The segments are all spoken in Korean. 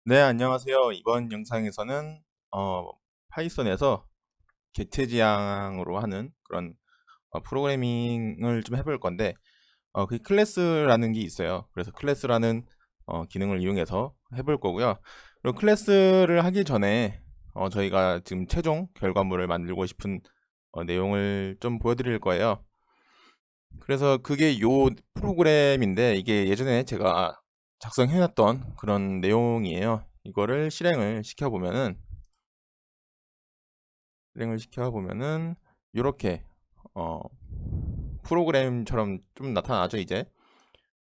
네, 안녕하세요. 이번 영상에서는 어, 파이썬에서 객체 지향으로 하는 그런 프로그래밍을 좀 해볼 건데, 그 클래스라는 게 있어요. 그래서 클래스라는 기능을 이용해서 해볼 거고요. 그리고 클래스를 하기 전에 저희가 지금 최종 결과물을 만들고 싶은 내용을 좀 보여드릴 거예요. 그래서 그게 요 프로그램인데, 이게 예전에 제가 작성해놨던 그런 내용이에요. 이거를 실행을 시켜보면은 이렇게 어, 프로그램처럼 좀 나타나죠. 이제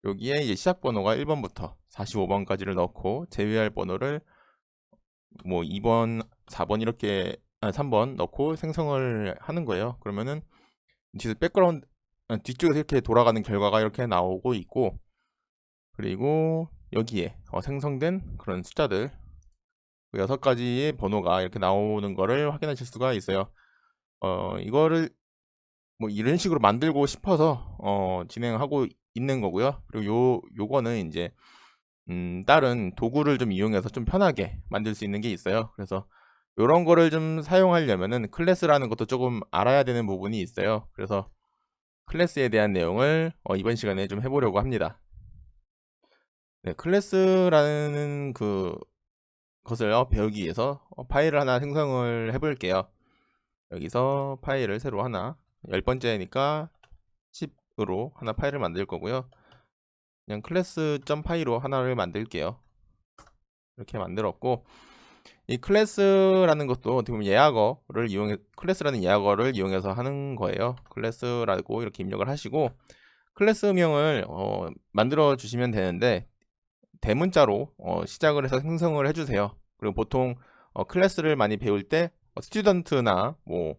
여기에 이제 시작 번호가 1번부터 45번까지를 넣고 제외할 번호를 뭐 2번, 4번 이렇게 3번 넣고 생성을 하는 거예요. 그러면은 뒤에서 백그라운드 뒤쪽에서 이렇게 돌아가는 결과가 이렇게 나오고 있고, 그리고 여기에 생성된 그런 숫자들 6가지의 번호가 이렇게 나오는 거를 확인하실 수가 있어요. 이거를 뭐 이런 식으로 만들고 싶어서 진행하고 있는 거고요. 그리고 요거는 이제 다른 도구를 좀 이용해서 좀 편하게 만들 수 있는 게 있어요. 그래서 요런 거를 좀 사용하려면은 클래스라는 것도 조금 알아야 되는 부분이 있어요. 그래서 클래스에 대한 내용을 이번 시간에 좀 해보려고 합니다. 네, 클래스라는 것을 배우기 위해서 파일을 하나 생성을 해볼게요. 여기서 파일을 새로 하나, 10번째니까 10으로 하나 파일을 만들 거고요. 그냥 클래스.py로 하나를 만들게요. 이렇게 만들었고, 이 클래스라는 것도 어떻게 보면 클래스라는 예약어를 이용해서 하는 거예요. 클래스라고 이렇게 입력을 하시고, 클래스명을 만들어 주시면 되는데, 대문자로 시작을 해서 생성을 해주세요. 그리고 보통 클래스를 많이 배울 때 스튜던트나 뭐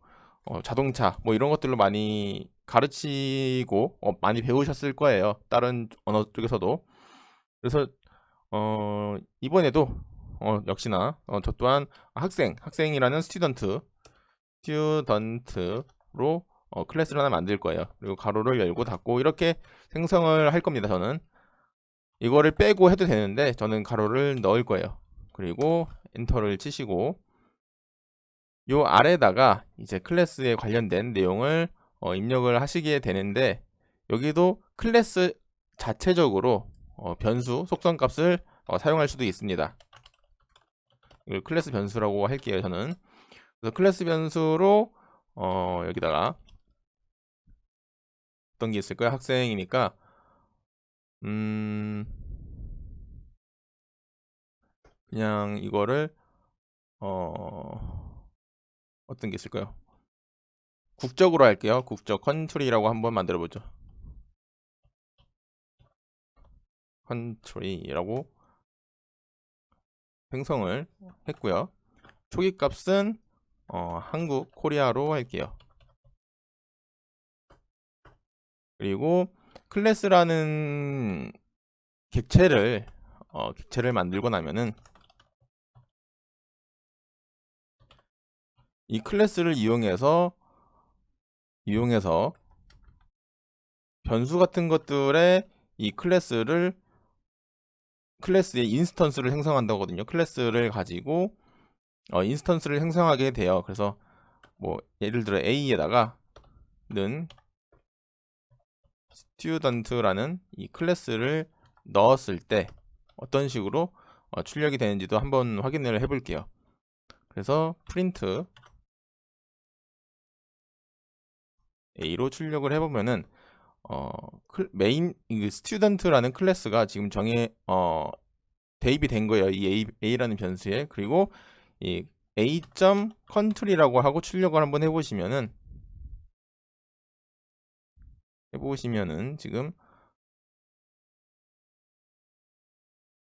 자동차 뭐 이런 것들로 많이 가르치고 많이 배우셨을 거예요. 다른 언어 쪽에서도. 그래서 이번에도 역시나 저 또한 학생이라는 스튜던트로 클래스를 하나 만들 거예요. 그리고 가로를 열고 닫고 이렇게 생성을 할 겁니다. 저는 이거를 빼고 해도 되는데 저는 가로를 넣을 거예요. 그리고 엔터를 치시고 요 아래다가 이제 클래스에 관련된 내용을 입력을 하시게 되는데, 여기도 클래스 자체적으로 변수 속성값을 사용할 수도 있습니다. 이걸 클래스 변수라고 할게요. 저는 그래서 클래스 변수로 여기다가 어떤 게 있을까요? 학생이니까 음 그냥 이거를 어떤 게 있을까요? 국적으로 할게요. 국적 컨트리라고 한번 만들어 보죠. 컨트리라고 생성을 했고요. 초기 값은 한국 코리아로 할게요. 그리고 클래스라는 객체를 만들고 나면은 이 클래스를 이용해서 변수 같은 것들의 이 클래스의 인스턴스를 생성한다거든요. 클래스를 가지고 인스턴스를 생성하게 돼요. 그래서 뭐 예를 들어 A에다가는 스튜던트라는 이 클래스를 넣었을 때 어떤 식으로 출력이 되는지도 한번 확인을 해볼게요. 그래서 프린트 A로 출력을 해보면은 메인 스튜던트라는 클래스가 지금 대입이 된 거예요. 이 A라는 변수에. 그리고 이 A.country라고 하고 출력을 한번 해보시면은 지금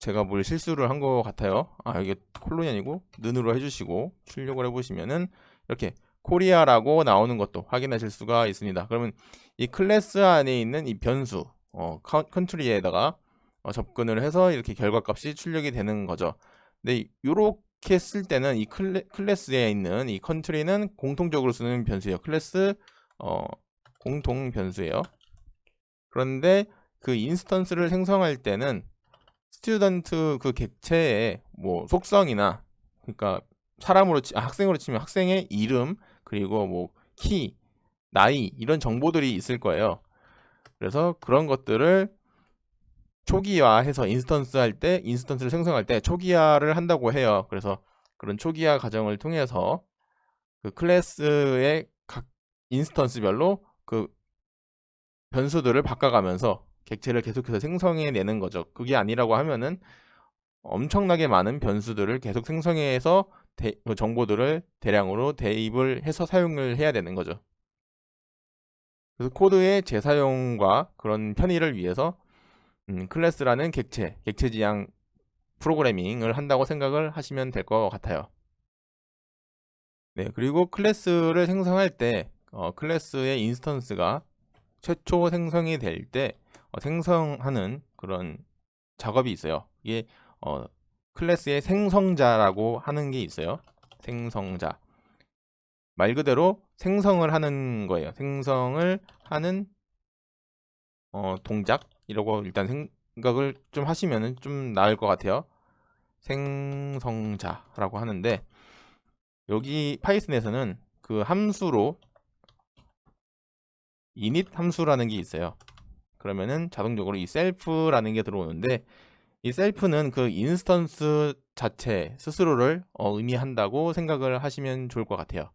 제가 뭘 실수를 한 것 같아요. 이게 콜론이 아니고 는으로 해주시고 출력을 해보시면은 이렇게 코리아라고 나오는 것도 확인하실 수가 있습니다. 그러면 이 클래스 안에 있는 이 변수 컨트리에다가 접근을 해서 이렇게 결과값이 출력이 되는 거죠. 근데 이렇게 쓸 때는 이 클래스에 있는 이 컨트리는 공통적으로 쓰는 변수예요. 클래스 공통 변수예요. 그런데 그 인스턴스를 생성할 때는 스튜던트 그 객체의 뭐 속성이나, 그러니까 학생으로 치면 학생의 이름, 그리고 뭐 키, 나이, 이런 정보들이 있을 거예요. 그래서 그런 것들을 초기화해서 인스턴스를 생성할 때 초기화를 한다고 해요. 그래서 그런 초기화 과정을 통해서 그 클래스의 각 인스턴스별로 그 변수들을 바꿔가면서 객체를 계속해서 생성해내는 거죠. 그게 아니라고 하면은 엄청나게 많은 변수들을 계속 생성해서 그 정보들을 대량으로 대입을 해서 사용을 해야 되는 거죠. 그래서 코드의 재사용과 그런 편의를 위해서 클래스라는 객체 지향 프로그래밍을 한다고 생각을 하시면 될 것 같아요. 네, 그리고 클래스를 생성할 때 클래스의 인스턴스가 최초 생성이 될 때 생성하는 그런 작업이 있어요. 이게 어, 클래스의 생성자라고 하는 게 있어요. 생성자. 말 그대로 생성을 하는 거예요. 생성을 하는 동작이라고 일단 생각을 좀 하시면 좀 나을 것 같아요. 생성자라고 하는데, 여기 파이썬에서는 그 함수로 init 함수라는 게 있어요. 그러면은 자동적으로 이 셀프라는 게 들어오는데, 이 셀프는 그 인스턴스 자체 스스로를 의미한다고 생각을 하시면 좋을 것 같아요.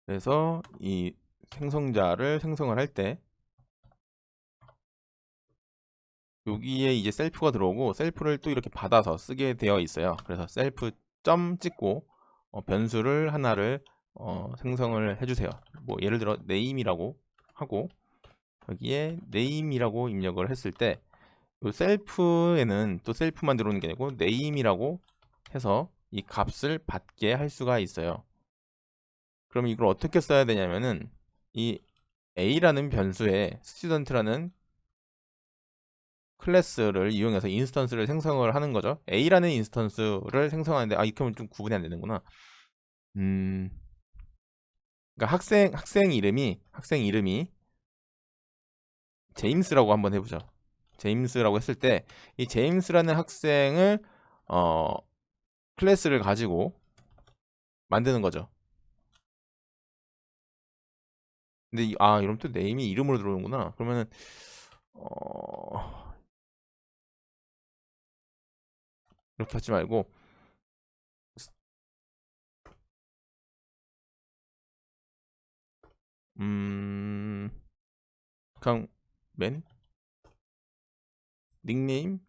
그래서 이 생성자를 생성을 할 때 여기에 이제 셀프가 들어오고, 셀프를 또 이렇게 받아서 쓰게 되어 있어요. 그래서 셀프 점 찍고 변수를 하나를 생성을 해주세요. 뭐 예를 들어 name이라고 하고, 여기에 name이라고 입력을 했을 때 이 셀프에는 또 셀프만 들어오는 게 아니고 name이라고 해서 이 값을 받게 할 수가 있어요. 그럼 이걸 어떻게 써야 되냐면은 이 a라는 변수에 student라는 클래스를 이용해서 인스턴스를 생성을 하는 거죠. a라는 인스턴스를 생성하는데, 이렇게 하면 좀 구분이 안 되는구나. 음, 그러니까 학생 이름이 제임스라고 한번 해보죠. 제임스라고 했을 때 이 제임스라는 학생을 어, 클래스를 가지고 만드는 거죠. 근데 이러면 또 네임이 이름으로 들어오는구나. 그러면은 어, 이렇게 하지 말고 음 그냥 맨 닉네임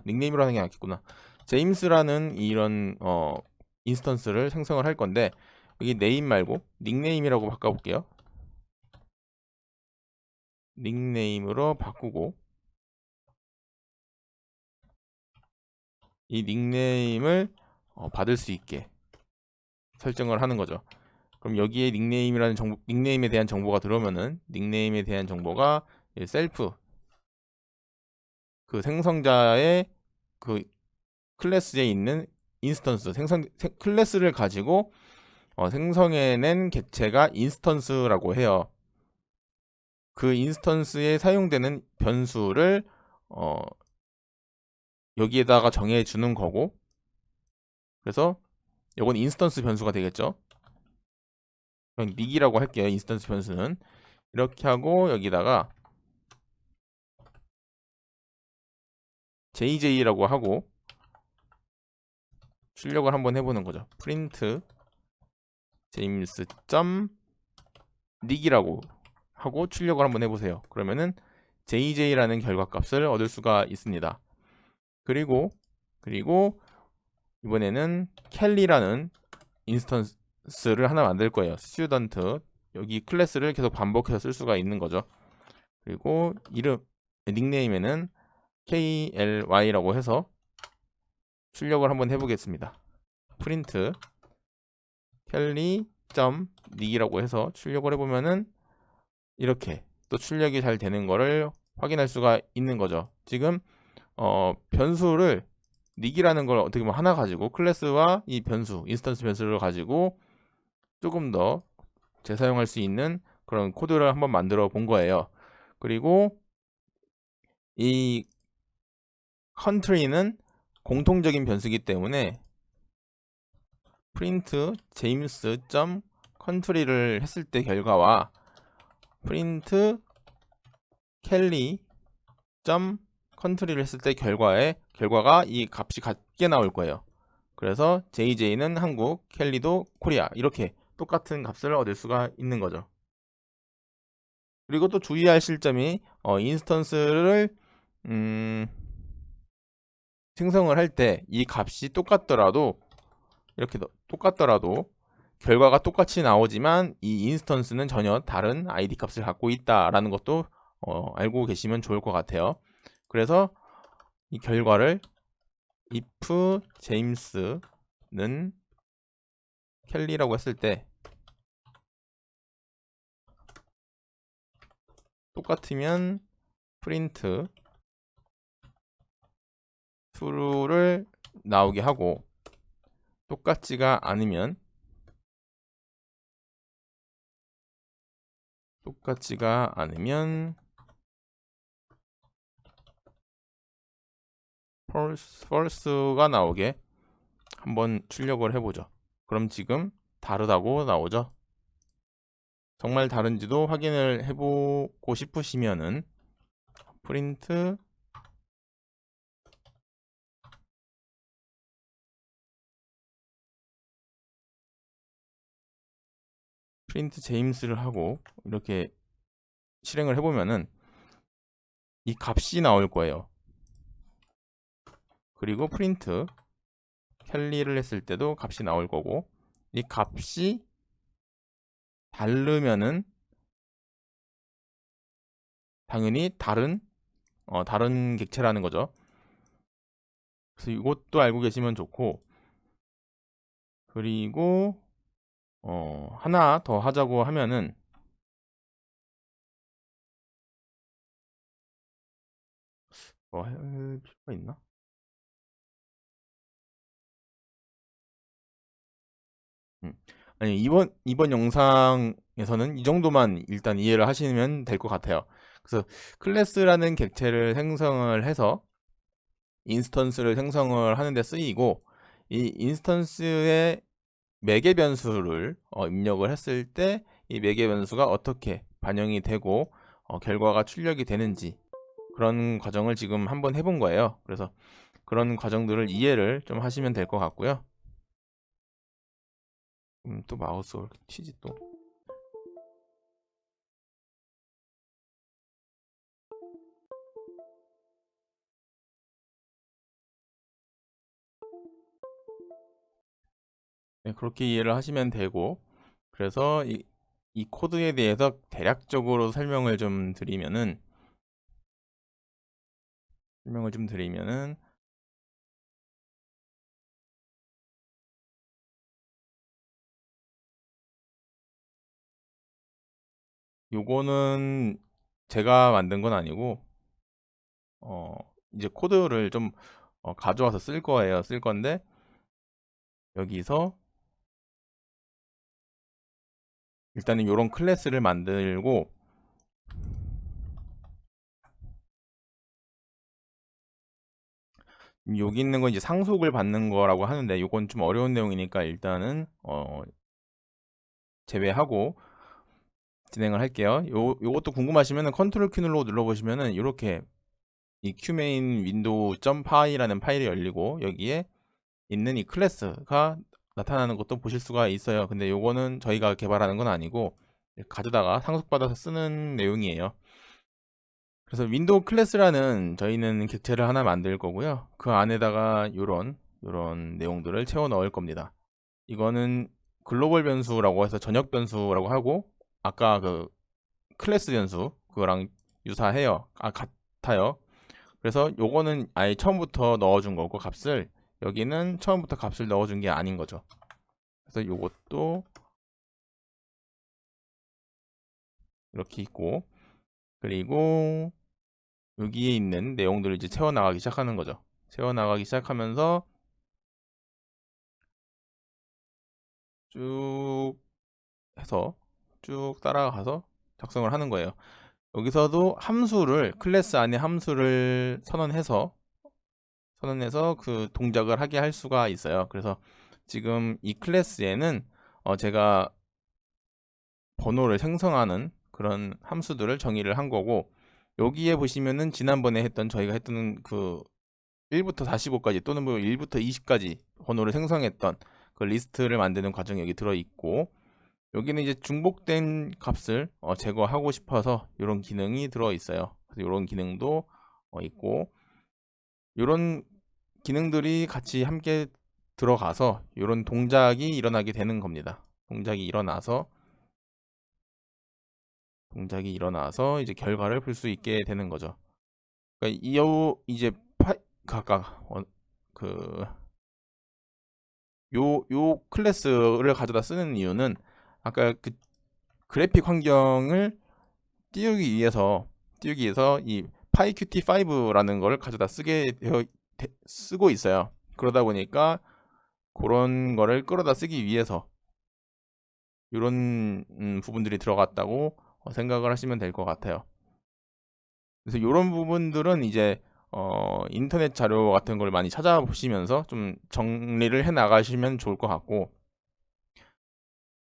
닉네임으로 하는 게 낫겠구나. 제임스라는 이런 인스턴스를 생성을 할 건데, 여기 네임 말고 닉네임이라고 바꿔볼게요. 닉네임으로 바꾸고, 이 닉네임을 받을 수 있게 설정을 하는 거죠. 그럼 여기에 닉네임에 대한 정보가 들어오면은 닉네임에 대한 정보가 셀프 그 생성자의 그 클래스에 있는 인스턴스 클래스를 가지고 생성해낸 객체가 인스턴스라고 해요. 그 인스턴스에 사용되는 변수를 어, 여기에다가 정해 주는 거고, 그래서 이건 인스턴스 변수가 되겠죠. 그냥 닉이라고 할게요. 인스턴스 변수는 이렇게 하고, 여기다가 jj라고 하고 출력을 한번 해보는 거죠. 프린트 제임스 점 닉이라고 하고 출력을 한번 해보세요. 그러면은 jj라는 결과값을 얻을 수가 있습니다. 그리고 이번에는 켈리라는 인스턴스를 하나 만들 거예요. 스튜던트 여기 클래스를 계속 반복해서 쓸 수가 있는 거죠. 그리고 닉네임에는 KLY라고 해서 출력을 한번 해보겠습니다. 프린트 켈리.닉이라고 해서 출력을 해보면은 이렇게 또 출력이 잘 되는 거를 확인할 수가 있는 거죠. 지금 변수를 닉이라는 걸 어떻게 보면 하나 가지고 클래스와 이 변수 인스턴스 변수를 가지고 조금 더 재사용할 수 있는 그런 코드를 한번 만들어 본 거예요. 그리고 이 country는 공통적인 변수이기 때문에 print james.country를 했을 때 결과와 print kelly.country를 했을 때 결과가 이 값이 같게 나올 거예요. 그래서 JJ는 한국, 켈리도 코리아 이렇게 똑같은 값을 얻을 수가 있는 거죠. 그리고 또 주의할 실점이 인스턴스를 생성을 할 때 이 값이 똑같더라도 이렇게 똑같더라도 결과가 똑같이 나오지만 이 인스턴스는 전혀 다른 ID 값을 갖고 있다라는 것도 알고 계시면 좋을 것 같아요. 그래서 이 결과를 if james는 켈리라고 했을 때 똑같으면 print true를 나오게 하고 똑같지가 않으면 false가 나오게 한번 출력을 해보죠. 그럼 지금 다르다고 나오죠. 정말 다른지도 확인을 해보고 싶으시면은 print james를 하고 이렇게 실행을 해보면은 이 값이 나올 거예요. 그리고 print 켈리를 했을 때도 값이 나올 거고 이 값이 다르면은 당연히 다른 객체라는 거죠. 그래서 이것도 알고 계시면 좋고 그리고 하나 더 하자고 하면은 할 필요가 있나? 음. 아니 이번 영상에서는 이 정도만 일단 이해를 하시면 될 것 같아요. 그래서 클래스라는 객체를 생성을 해서 인스턴스를 생성을 하는 데 쓰이고 이 인스턴스의 매개 변수를 입력을 했을 때 이 매개 변수가 어떻게 반영이 되고 결과가 출력이 되는지 그런 과정을 지금 한번 해본 거예요. 그래서 그런 과정들을 이해를 좀 하시면 될 것 같고요. 또 마우스가 이렇게 튀지 또. 네, 그렇게 이해를 하시면 되고 그래서 이 코드에 대해서 대략적으로 설명을 좀 드리면은 요거는 제가 만든 건 아니고 어, 이제 코드를 좀 가져와서 쓸 거예요. 쓸 건데 여기서 일단은 이런 클래스를 만들고 여기 있는 건 이제 상속을 받는 거라고 하는데 이건 좀 어려운 내용이니까 일단은 제외하고 진행을 할게요. 요것도 궁금하시면은 컨트롤 키 눌러보시면은 이렇게 이 qmain window.py라는 파일이 열리고 여기에 있는 이 클래스가 나타나는 것도 보실 수가 있어요. 근데 요거는 저희가 개발하는 건 아니고 가져다가 상속받아서 쓰는 내용이에요. 그래서 윈도우 클래스라는 저희는 객체를 하나 만들 거고요. 그 안에다가 요런 내용들을 채워 넣을 겁니다. 이거는 글로벌 변수라고 해서 전역 변수라고 하고 아까 그 클래스 변수 그거랑 유사해요. 같아요. 그래서 요거는 아예 처음부터 넣어준 거고 값을 여기는 처음부터 값을 넣어준 게 아닌 거죠. 그래서 요것도 이렇게 있고 그리고 여기에 있는 내용들을 이제 채워나가기 시작하는 거죠. 채워나가기 시작하면서 쭉 해서 쭉 따라가서 작성을 하는 거예요. 여기서도 함수를 클래스 안에 함수를 선언해서 그 동작을 하게 할 수가 있어요. 그래서 지금 이 클래스에는 제가 번호를 생성하는 그런 함수들을 정의를 한 거고, 여기에 보시면은 지난번에 저희가 했던 그 1부터 45까지 또는 뭐 1부터 20까지 번호를 생성했던 그 리스트를 만드는 과정이 여기 들어있고, 여기는 이제 중복된 값을 제거하고 싶어서 이런 기능이 들어있어요. 그래서 이런 기능도 있고, 이런 기능들이 같이 함께 들어가서 이런 동작이 일어나게 되는 겁니다. 동작이 일어나서 이제 결과를 볼 수 있게 되는 거죠. 그러니까 이제 각각 그 요 클래스를 가져다 쓰는 이유는, 아까 그 그래픽 환경을 띄우기 위해서 이 pyqt5라는 걸 가져다 쓰고 있어요. 그러다 보니까 그런 거를 끌어다 쓰기 위해서 이런 부분들이 들어갔다고 생각을 하시면 될 것 같아요. 그래서 이런 부분들은 이제 인터넷 자료 같은 걸 많이 찾아보시면서 좀 정리를 해 나가시면 좋을 것 같고,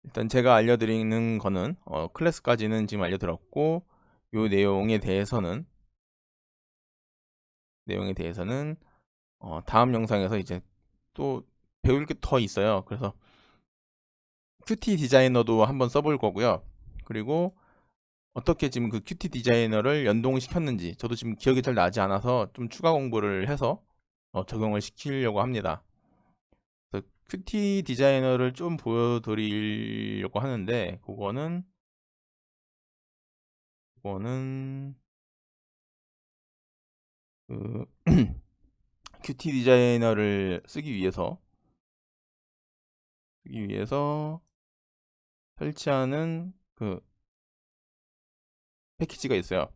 일단 제가 알려드리는 거는 클래스까지는 지금 알려드렸고, 이 내용에 대해서는 다음 영상에서 이제 또 배울 게 더 있어요. 그래서 큐티 디자이너도 한번 써볼 거고요. 그리고 어떻게 지금 그 큐티 디자이너를 연동시켰는지 저도 지금 기억이 잘 나지 않아서 좀 추가 공부를 해서 적용을 시키려고 합니다. 그래서 큐티 디자이너를 좀 보여드리려고 하는데, 그거는 그 큐티 디자이너를 쓰기 위해서 설치하는 그 패키지가 있어요.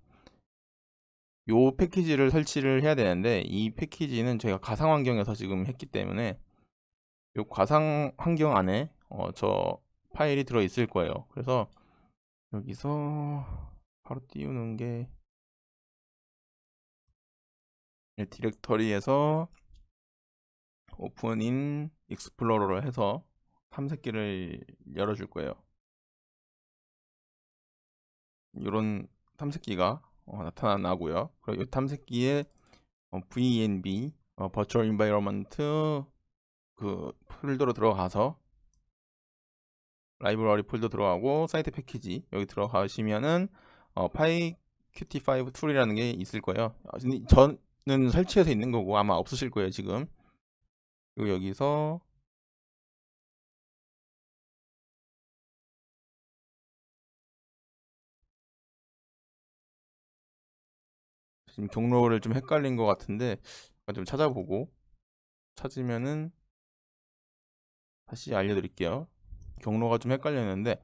요 패키지를 설치를 해야 되는데, 이 패키지는 저희가 가상 환경에서 지금 했기 때문에 요 가상 환경 안에 저 파일이 들어 있을 거예요. 그래서 여기서 바로 띄우는 게, 디렉터리에서 오픈 인 익스플로러를 해서 탐색기를 열어줄 거예요. 이런 탐색기가 나타나고요. 그리고 이 탐색기에 venv Virtual Environment 그 폴더로 들어가서 라이브러리 폴더 들어가고, 사이트 패키지 여기 들어가시면은 pyqt5 툴이라는 게 있을 거예요. 저는 설치해서 있는 거고 아마 없으실 거예요 지금. 그리고 여기서 지금 경로를 좀 헷갈린 것 같은데, 좀 찾으면은 다시 알려드릴게요. 경로가 좀 헷갈렸는데,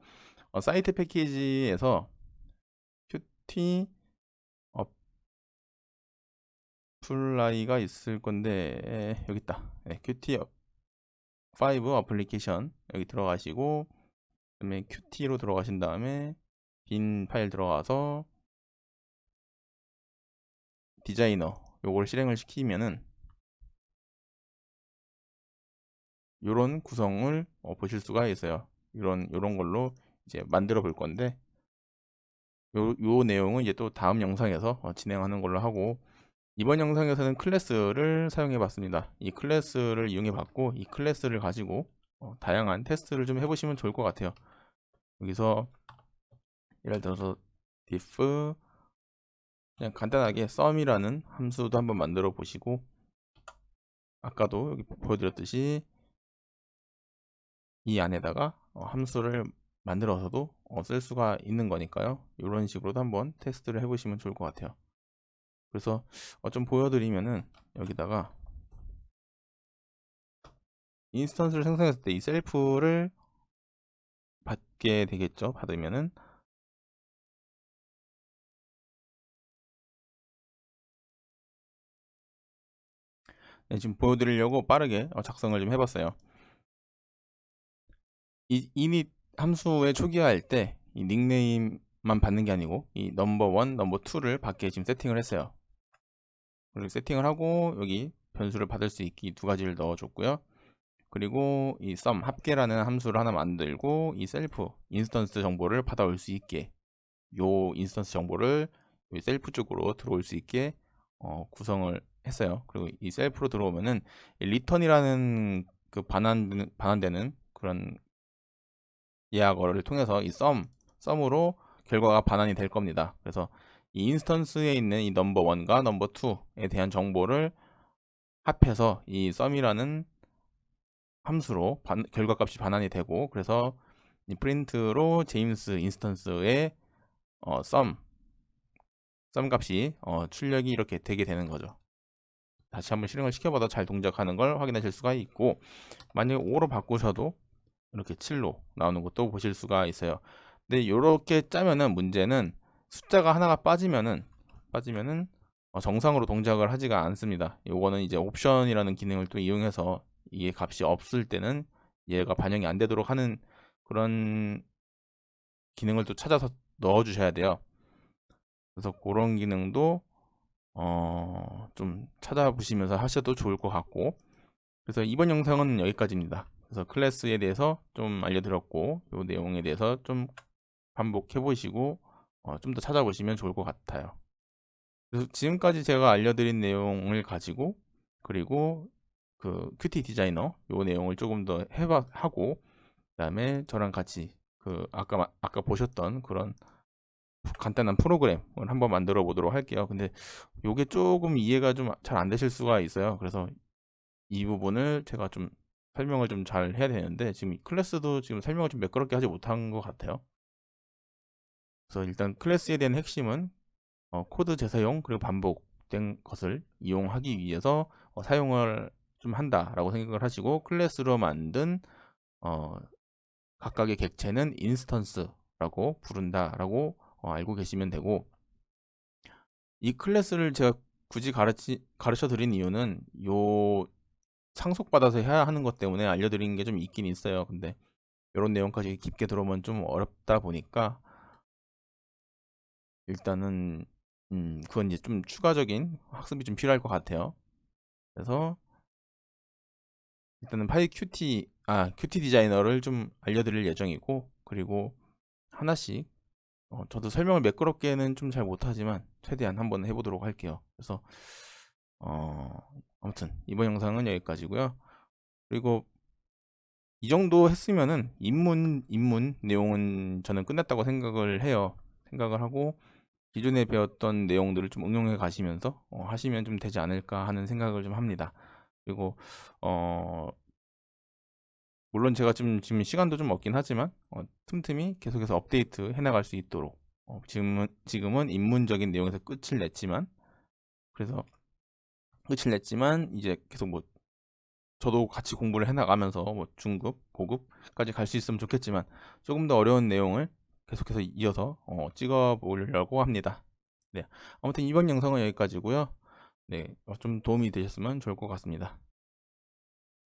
사이트 패키지에서 큐티 어플라이가 있을 건데, 여기 있다. 큐티 5 어플리케이션 여기 들어가시고, 그다음에 큐티로 들어가신 다음에 빈 파일 들어가서 디자이너 요걸 실행을 시키면은 요런 구성을 보실 수가 있어요. 요런 걸로 이제 만들어 볼 건데, 요 내용은 이제 또 다음 영상에서 진행하는 걸로 하고, 이번 영상에서는 클래스를 사용해 봤습니다. 이 클래스를 이용해 봤고, 이 클래스를 가지고 다양한 테스트를 좀 해보시면 좋을 것 같아요. 여기서 예를 들어서 diff 그냥 간단하게 sum이라는 함수도 한번 만들어 보시고, 아까도 여기 보여드렸듯이 이 안에다가 함수를 만들어서도 쓸 수가 있는 거니까요. 이런 식으로도 한번 테스트를 해보시면 좋을 것 같아요. 그래서 좀 보여드리면은, 여기다가 인스턴스를 생성했을 때 이 셀프를 받게 되겠죠. 받으면은 지금 보여드리려고 빠르게 작성을 좀 해봤어요. 이 init 함수에 초기화할 때 이 닉네임 받는 게 아니고 이 넘버 1, 넘버 2를 받게 지금 세팅을 했어요. 그리고 세팅을 하고 여기 변수를 받을 수 있게 두 가지를 넣어줬고요. 그리고 이 sum 합계라는 함수를 하나 만들고 이 셀프 인스턴스 정보를 받아올 수 있게 요 인스턴스 정보를 이 셀프 쪽으로 들어올 수 있게 구성을 했어요. 그리고 이 셀프로 들어오면은 return이라는 그 반환되는 그런 예약어를 통해서 이 sum으로 결과가 반환이 될 겁니다. 그래서 이 인스턴스에 있는 이 넘버 1과 넘버 2에 대한 정보를 합해서 이 sum이라는 함수로 결과값이 반환이 되고, 그래서 이 프린트로 제임스 인스턴스의 sum 값이 출력이 이렇게 되게 되는 거죠. 다시 한번 실행을 시켜봐도 잘 동작하는 걸 확인하실 수가 있고, 만약에 5로 바꾸셔도 이렇게 7로 나오는 것도 보실 수가 있어요. 근데 이렇게 짜면은 문제는 숫자가 하나가 빠지면은 정상으로 동작을 하지가 않습니다. 요거는 이제 옵션이라는 기능을 또 이용해서 이게 값이 없을 때는 얘가 반영이 안 되도록 하는 그런 기능을 또 찾아서 넣어 주셔야 돼요. 그래서 그런 기능도 좀 찾아보시면서 하셔도 좋을 것 같고, 그래서 이번 영상은 여기까지입니다. 그래서 클래스에 대해서 좀 알려드렸고, 이 내용에 대해서 좀 반복해 보시고 좀 더 찾아보시면 좋을 것 같아요. 그래서 지금까지 제가 알려드린 내용을 가지고, 그리고 그 큐티 디자이너 요 내용을 조금 더 하고, 그다음에 저랑 같이 그 아까 보셨던 그런 간단한 프로그램을 한번 만들어 보도록 할게요. 근데 요게 조금 이해가 좀 잘 안 되실 수가 있어요. 그래서 이 부분을 제가 좀 설명을 좀 잘 해야 되는데, 지금 클래스도 지금 설명을 좀 매끄럽게 하지 못한 것 같아요. 그래서 일단 클래스에 대한 핵심은 코드 재사용 그리고 반복된 것을 이용하기 위해서 사용을 좀 한다라고 생각을 하시고, 클래스로 만든 각각의 객체는 인스턴스라고 부른다라고 알고 계시면 되고, 이 클래스를 제가 굳이 가르쳐 드린 이유는 요 상속받아서 해야 하는 것 때문에 알려드리는 게 좀 있긴 있어요. 근데 이런 내용까지 깊게 들어오면 좀 어렵다 보니까 일단은 그건 이제 좀 추가적인 학습이 좀 필요할 것 같아요. 그래서 일단은 큐티 디자이너를 좀 알려드릴 예정이고, 그리고 하나씩 저도 설명을 매끄럽게는 좀 잘 못하지만 최대한 한번 해보도록 할게요. 그래서 아무튼 이번 영상은 여기까지고요. 그리고 이 정도 했으면은 입문 내용은 저는 끝났다고 생각을 해요. 생각을 하고 기존에 배웠던 내용들을 좀 응용해 가시면서 하시면 좀 되지 않을까 하는 생각을 좀 합니다. 그리고 물론 제가 지금 시간도 좀 없긴 하지만 틈틈이 계속해서 업데이트 해 나갈 수 있도록 지금은 입문적인 내용에서 끝을 냈지만 이제 계속 뭐 저도 같이 공부를 해 나가면서 뭐 중급, 고급까지 갈 수 있으면 좋겠지만 조금 더 어려운 내용을 계속해서 이어서 찍어 보려고 합니다. 네, 아무튼 이번 영상은 여기까지고요. 네, 좀 도움이 되셨으면 좋을 것 같습니다.